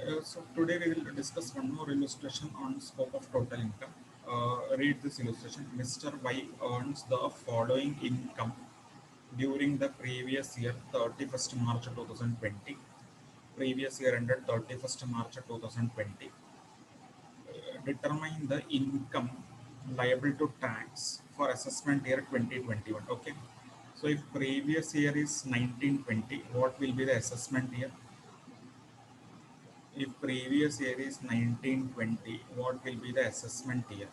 So today we will discuss one more illustration on scope of total income. Read this illustration. Mr. Y earns the following income during the previous year, 31st March 2020. Previous year ended 31st March 2020. Determine the income liable to tax for assessment year 2021. Okay. So if previous year is 1920, what will be the assessment year? If previous year is 1920, what will be the assessment year?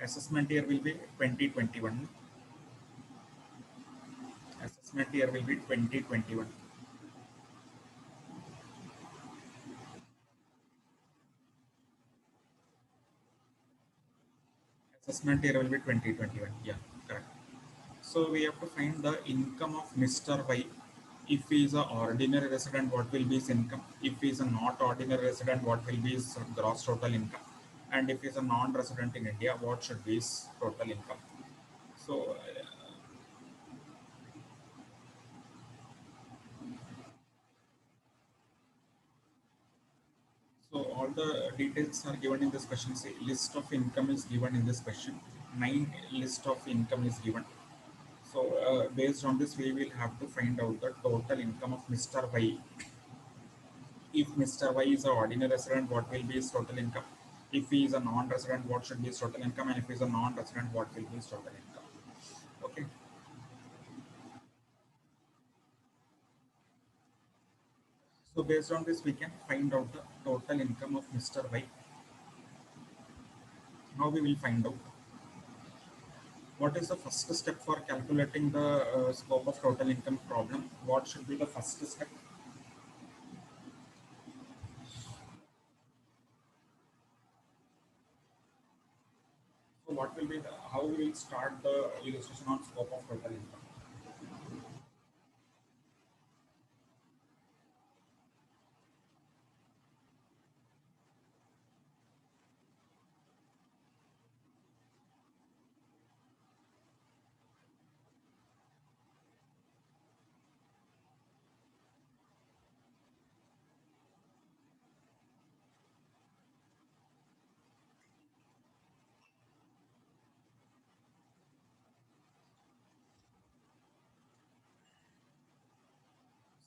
Assessment year will be 2021. Assessment year will be 2021. Assessment year will be 2021. Yeah, correct. So we have to find the income of Mr. Y. If he is a ordinary resident, what will be his income? If he is a not ordinary resident, what will be his gross total income? And if he is a non-resident in India, what should be his total income? So So all the details are given in this question. See, list of income is given in this question. 9 list of income is given. So based on this, we will have to find out the total income of Mr. Y. If Mr. Y is an ordinary resident, what will be his total income? If he is a non-resident, what should be his total income? And if he is a non-resident, what will be his total income? Okay. So based on this, we can find out the total income of Mr. Y. Now we will find out what is the first step for calculating the scope of total income problem. What should be the first step? So what will be the, how we will start the illustration on scope of total income?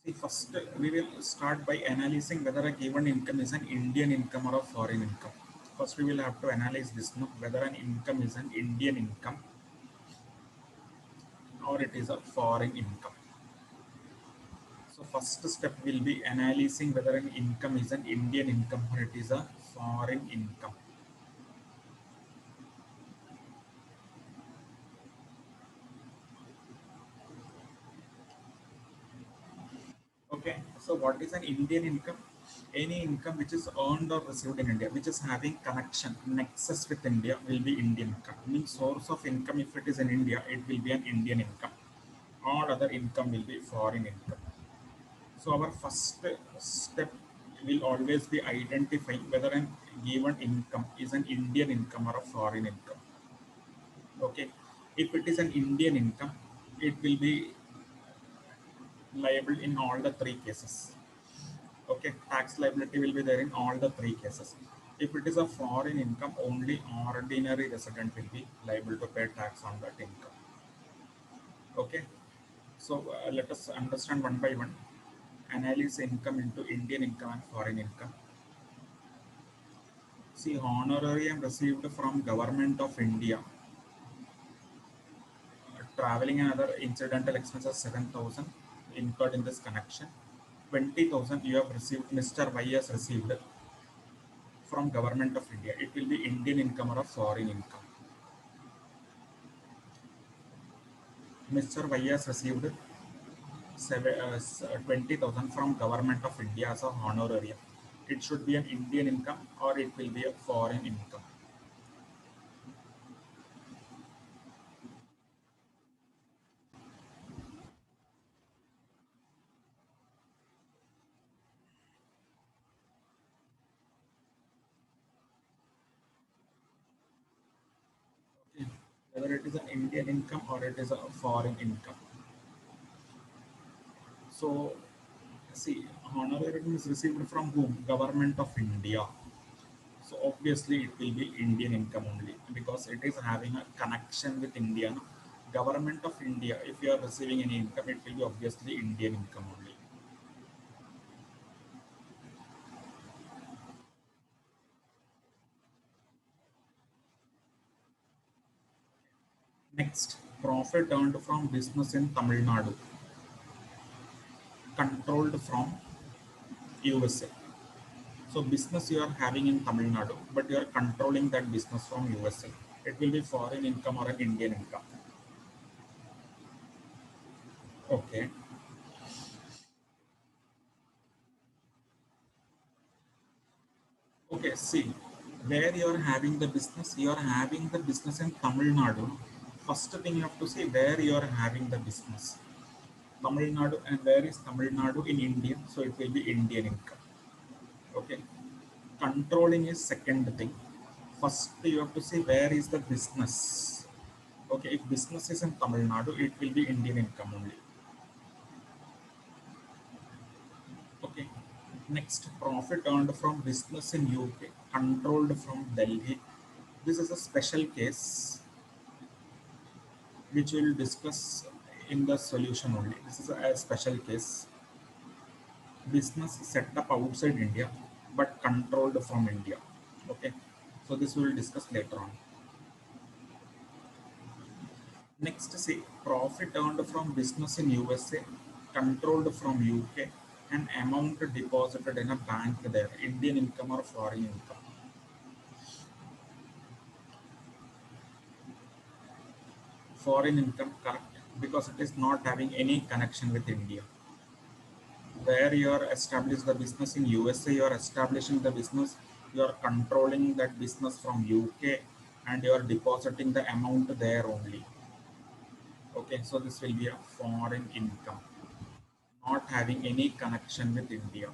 See, first we will start by analyzing whether a given income is an Indian income or a foreign income. First we will have to analyze this, no, whether an income is an Indian income or it is a foreign income. So first step will be analyzing whether an income is an Indian income or it is a foreign income. Okay, so what is an Indian income? Any income which is earned or received in India, which is having connection, nexus with India, will be Indian income. Means source of income, if it is in India, it will be an Indian income. All other income will be foreign income. So our first step will always be identifying whether a given income is an Indian income or a foreign income. Okay, if it is an Indian income, it will be liable in all the three cases. Okay, tax liability will be there in all the three cases. If it is a foreign income, only ordinary resident will be liable to pay tax on that income. Okay, so let us understand one by one. Analyze income into Indian income and foreign income. See, honorarium received from government of India, traveling and other incidental expenses 7,000 incurred in this connection. 20,000 you have received, Mr. Y has received from government of India. It will be Indian income or a foreign income. Mr. Y has received 20,000 from government of India as a honorarium. It should be an Indian income or it will be a foreign income. Okay. Whether it is an Indian income or it is a foreign income. So See, honorarium is received from whom? Government of India. So obviously it will be Indian income only because it is having a connection with India. No? Government of India, if you are receiving any income, it will be obviously Indian income only. Next, profit earned from business in Tamil Nadu, controlled from USA. So business you are having in Tamil Nadu, but you are controlling that business from USA. It will be foreign income or an Indian income. Okay. Okay, see, where you are having the business, you are having the business in Tamil Nadu. First thing you have to see where you are having the business. Tamil Nadu, and where is Tamil Nadu in India? So it will be Indian income. Okay. Controlling is second thing. First you have to see where is the business. Okay, if business is in Tamil Nadu, it will be Indian income only. Okay. Next, profit earned from business in UK, controlled from Delhi. This is a special case which we'll discuss in the solution only. This is a special case. Business set up outside India but controlled from India. Okay. So this we will discuss later on. Next, see, profit earned from business in USA, controlled from UK, and amount deposited in a bank there, Indian income or foreign income. Foreign income, correct, because it is not having any connection with India. Where you are established the business in USA, you are establishing the business, you are controlling that business from UK, and you are depositing the amount there only. Okay, so this will be a foreign income, not having any connection with India.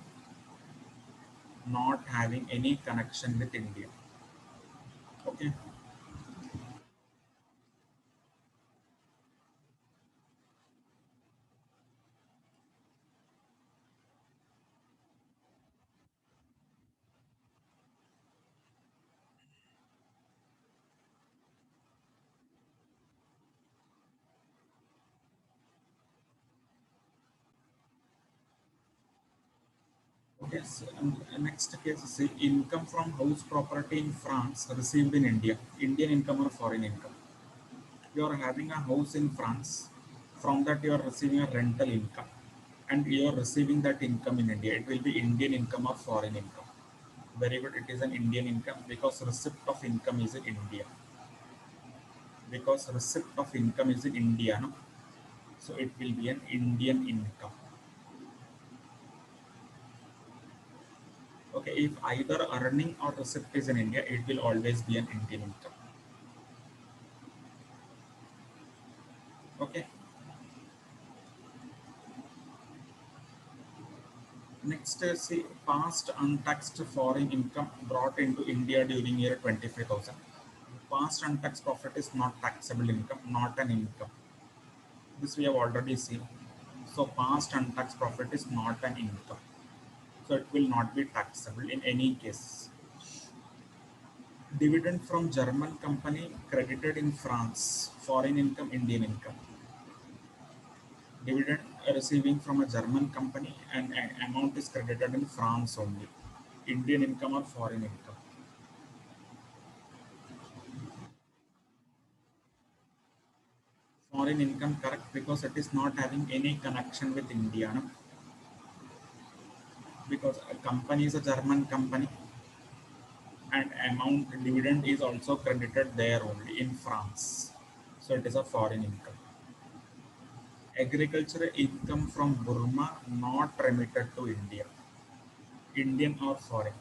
Not having any connection with India. Okay. Okay. So, next case is say income from house property in France received in India. Indian income or foreign income. You are having a house in France. From that you are receiving a rental income, and you are receiving that income in India. It will be Indian income or foreign income. Very good. It is an Indian income because receipt of income is in India. Because receipt of income is in India, no? So it will be an Indian income. Okay, if either earning or receipt is in India, it will always be an Indian income. Okay. Next, see past untaxed foreign income brought into India during year 25,000. Past untaxed profit is not taxable income, not an income. This we have already seen. So past untaxed profit is not an income. So it will not be taxable in any case. Dividend from German company credited in France, foreign income, Indian income. Dividend receiving from a German company and an amount is credited in France only. Indian income or foreign income. Foreign income, correct, because it is not having any connection with India. No? Because a company is a German company and amount dividend is also credited there only in France. So it is a foreign income. Agricultural income from Burma not remitted to India. Indian or foreign.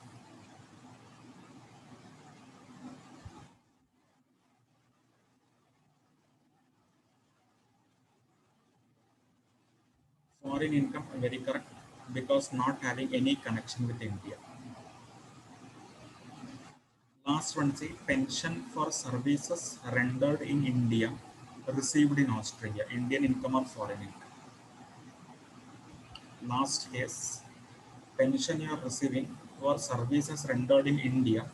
Foreign income, very correct, because not having any connection with India. Last one, see pension for services rendered in India, received in Australia. Indian income or foreign income. Last case, pension you are receiving for services rendered in India,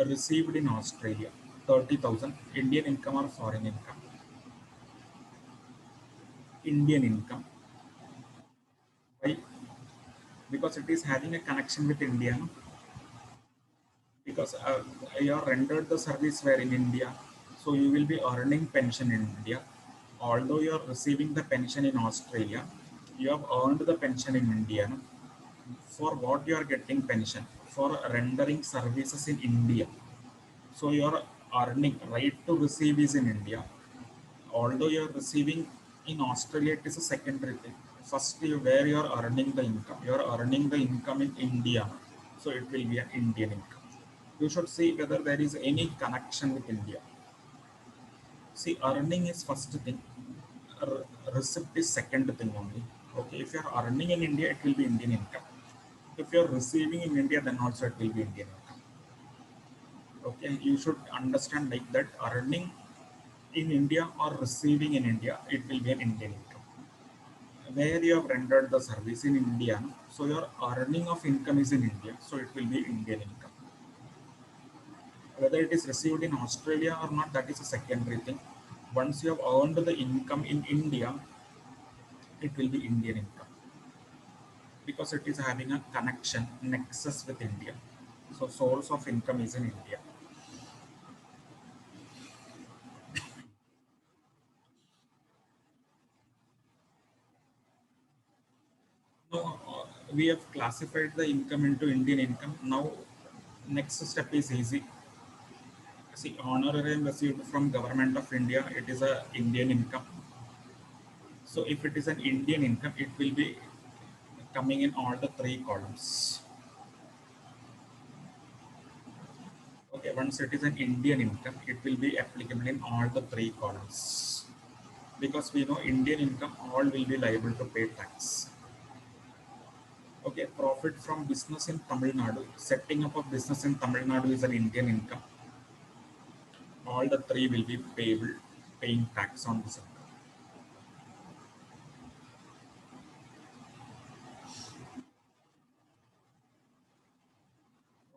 received in Australia, 30,000, Indian income or foreign income? Indian income. Why? Because it is having a connection with India. No? Because you are rendered the service where in India, so you will be earning pension in India. Although you are receiving the pension in Australia, you have earned the pension in India. No? For what you are getting pension? For rendering services in India. So you are earning, right to receive is in India. Although you are receiving in Australia, it is a secondary thing. First, where you are earning the income, you are earning the income in India, so it will be an Indian income. You should see whether there is any connection with India. See, earning is first thing, receipt is second thing only. Okay, if you are earning in India, it will be Indian income. If you are receiving in India, then also it will be Indian income. Okay, you should understand like that. Earning in India or receiving in India, it will be an Indian income. Where you have rendered the service in India, so your earning of income is in India, so it will be Indian income. Whether it is received in Australia or not, that is a secondary thing. Once you have earned the income in India, it will be Indian income because it is having a connection, nexus with India. So source of income is in India. Now we have classified the income into Indian income. Now next step is easy. See, honorarium received from government of India, it is a Indian income. So if it is an Indian income, it will be coming in all the three columns. Okay, once it is an Indian income, it will be applicable in all the three columns. Because we know Indian income, all will be liable to pay tax. Okay, profit from business in Tamil Nadu. Setting up a business in Tamil Nadu is an Indian income. All the three will be payable, paying tax on this income.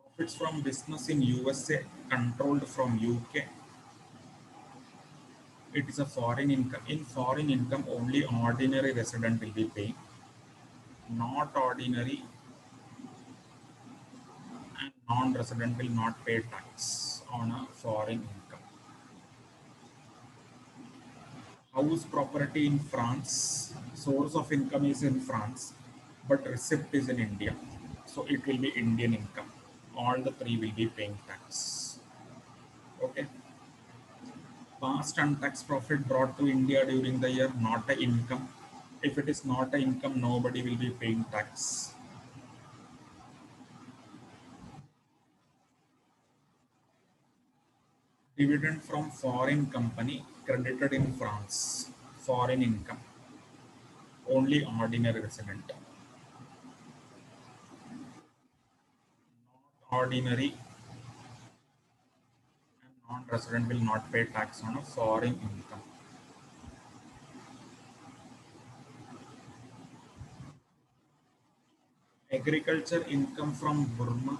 Profits from business in USA, controlled from UK, it is a foreign income. In foreign income, only ordinary resident will be paying. Not ordinary and non-resident will not pay tax on a foreign income. House property in France, source of income is in France, but receipt is in India. So it will be Indian income. All the three will be paying tax. Okay. Past untaxed profit brought to India during the year, not a income. If it is not a income, nobody will be paying tax. Dividend from foreign company credited in France. Foreign income. Only ordinary resident. Ordinary and non-resident will not pay tax on a foreign income. Agriculture income from Burma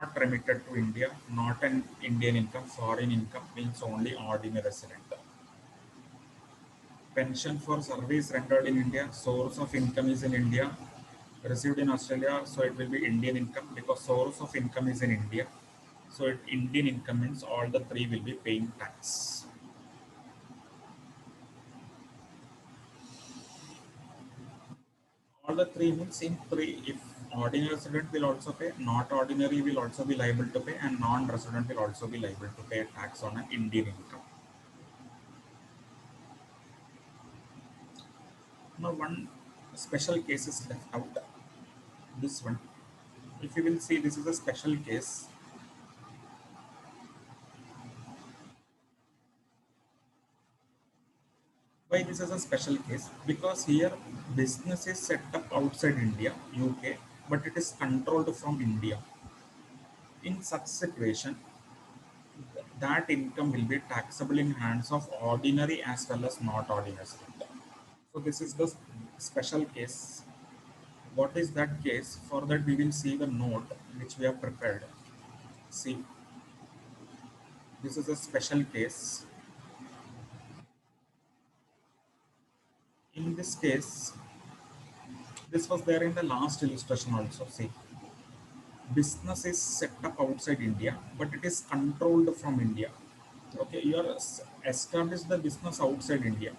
not remitted to India, not an Indian income. Foreign income means only ordinary resident. Pension for service rendered in India, source of income is in India, received in Australia, so it will be Indian income because source of income is in India. So Indian income means all the three will be paying tax. All the three means in three, if ordinary resident will also pay, not ordinary will also be liable to pay, and non-resident will also be liable to pay tax on an Indian income. Now one special case is left out. This one. If you will see, this is a special case. Why this is a special case? Because here business is set up outside India, UK, but it is controlled from India. In such situation, that income will be taxable in hands of ordinary as well as not ordinary. So this is the special case. What is that case? For that, we will see the note which we have prepared. See, this is a special case. In this case, this was there in the last illustration also. See, business is set up outside India, but it is controlled from India. Okay, you are established the business outside India,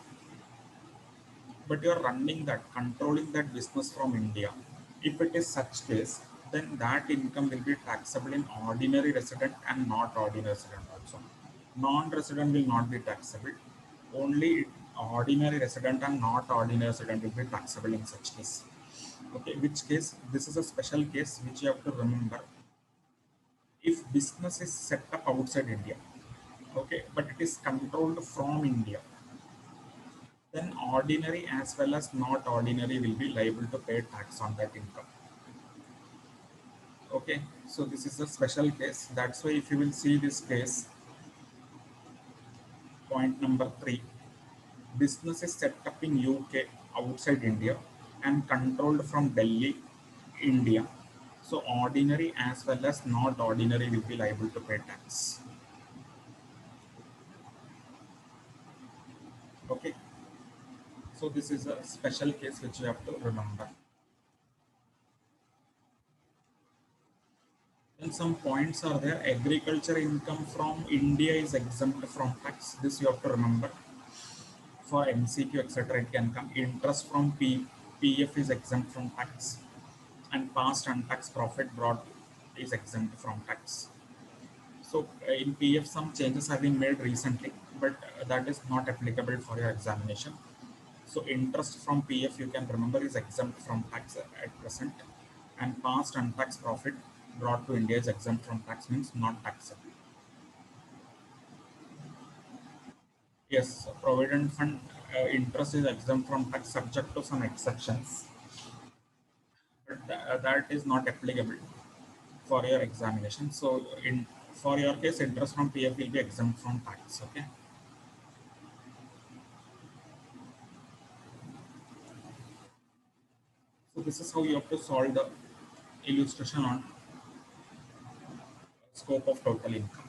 but you are running that, controlling that business from India. If it is such case, then that income will be taxable in ordinary resident and not ordinary resident also. Non-resident will not be taxable. Only ordinary resident and not ordinary resident will be taxable in such case. Okay, which case this is a special case which you have to remember. If business is set up outside India, okay, but it is controlled from India, then ordinary as well as not ordinary will be liable to pay tax on that income. Okay, so this is a special case. That's why if you will see this case, point number 3, business is set up in UK outside India and controlled from Delhi, India. So ordinary as well as not ordinary will be liable to pay tax. Okay, so this is a special case which you have to remember. Then some points are there. Agriculture income from India is exempt from tax. This you have to remember. For MCQ, etc., it can come. Interest from PF is exempt from tax, and past untaxed profit brought is exempt from tax. So in PF, some changes have been made recently, but that is not applicable for your examination. So interest from PF, you can remember, is exempt from tax at present, and past untaxed profit brought to India is exempt from tax, means not taxable. Yes, provident fund interest is exempt from tax subject to some exceptions, but that is not applicable for your examination. So in for your case, interest from PF will be exempt from tax. Okay. So this is how you have to solve the illustration on scope of total income.